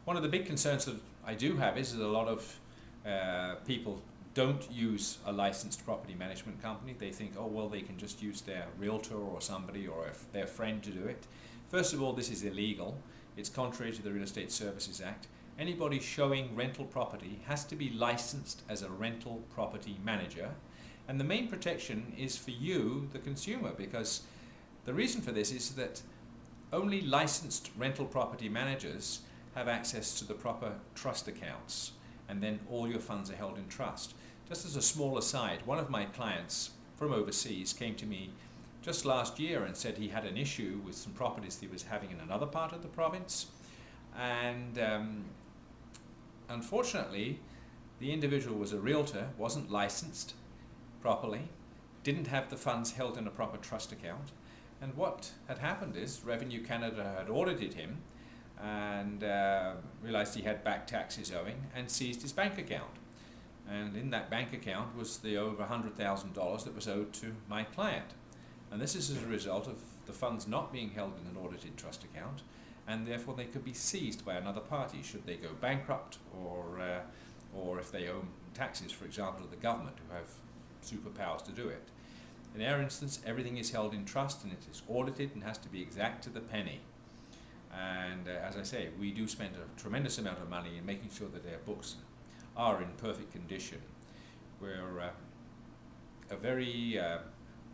One of the big concerns that I do have is that a lot of people don't use a licensed property management company. They think, oh well, they can just use their realtor or somebody or their friend to do it. First of all, this is illegal. It's contrary to the Real Estate Services Act. Anybody showing rental property has to be licensed as a rental property manager. And the main protection is for you, the consumer, because the reason for this is that only licensed rental property managers have access to the proper trust accounts, and then all your funds are held in trust. Just as a small aside, one of my clients from overseas came to me just last year and said he had an issue with some properties he was having in another part of the province, and unfortunately the individual was a realtor, wasn't licensed properly, didn't have the funds held in a proper trust account, and what had happened is Revenue Canada had audited him and realized he had back taxes owing and seized his bank account. And in that bank account was the over $100,000 that was owed to my client. And this is as a result of the funds not being held in an audited trust account, and therefore they could be seized by another party should they go bankrupt, or if they owe taxes, for example, to the government, who have superpowers to do it. In our instance, everything is held in trust and it is audited and has to be exact to the penny. And as I say, we do spend a tremendous amount of money in making sure that our books are in perfect condition. We're a very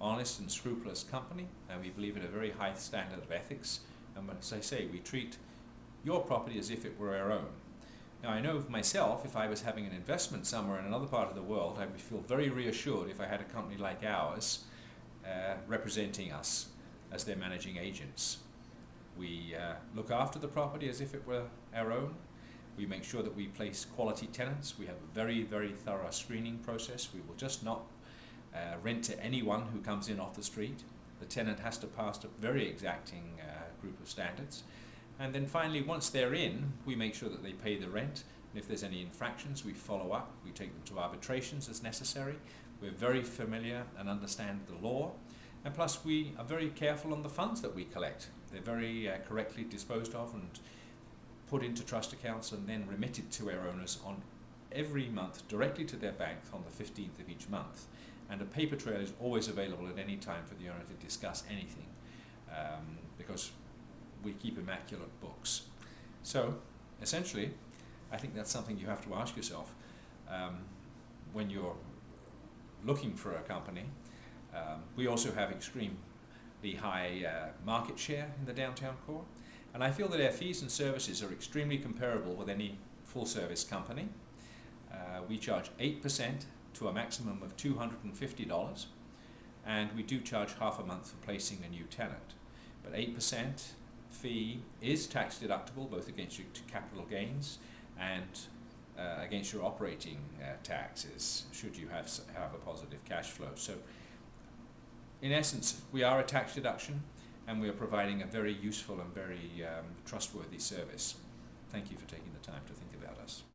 honest and scrupulous company, and we believe in a very high standard of ethics. And as I say, we treat your property as if it were our own. Now, I know myself, if I was having an investment somewhere in another part of the world, I would feel very reassured if I had a company like ours representing us as their managing agents. We look after the property as if it were our own. We make sure that we place quality tenants. We have a very, very thorough screening process. We will just not rent to anyone who comes in off the street. The tenant has to pass a very exacting group of standards. And then finally, once they're in, we make sure that they pay the rent. And if there's any infractions, we follow up. We take them to arbitrations as necessary. We're very familiar and understand the law. And plus, we are very careful on the funds that we collect. They're very correctly disposed of and put into trust accounts and then remitted to our owners on every month directly to their bank on the 15th of each month. And a paper trail is always available at any time for the owner to discuss anything, because we keep immaculate books. So essentially, I think that's something you have to ask yourself when you're looking for a company. We also have extremely high market share in the downtown core, and I feel that our fees and services are extremely comparable with any full-service company. We charge 8% to a maximum of $250, and we do charge half a month for placing a new tenant. But 8% fee is tax deductible both against your capital gains and against your operating taxes should you have a positive cash flow. So in essence, we are a tax deduction, and we are providing a very useful and very trustworthy service. Thank you for taking the time to think about us.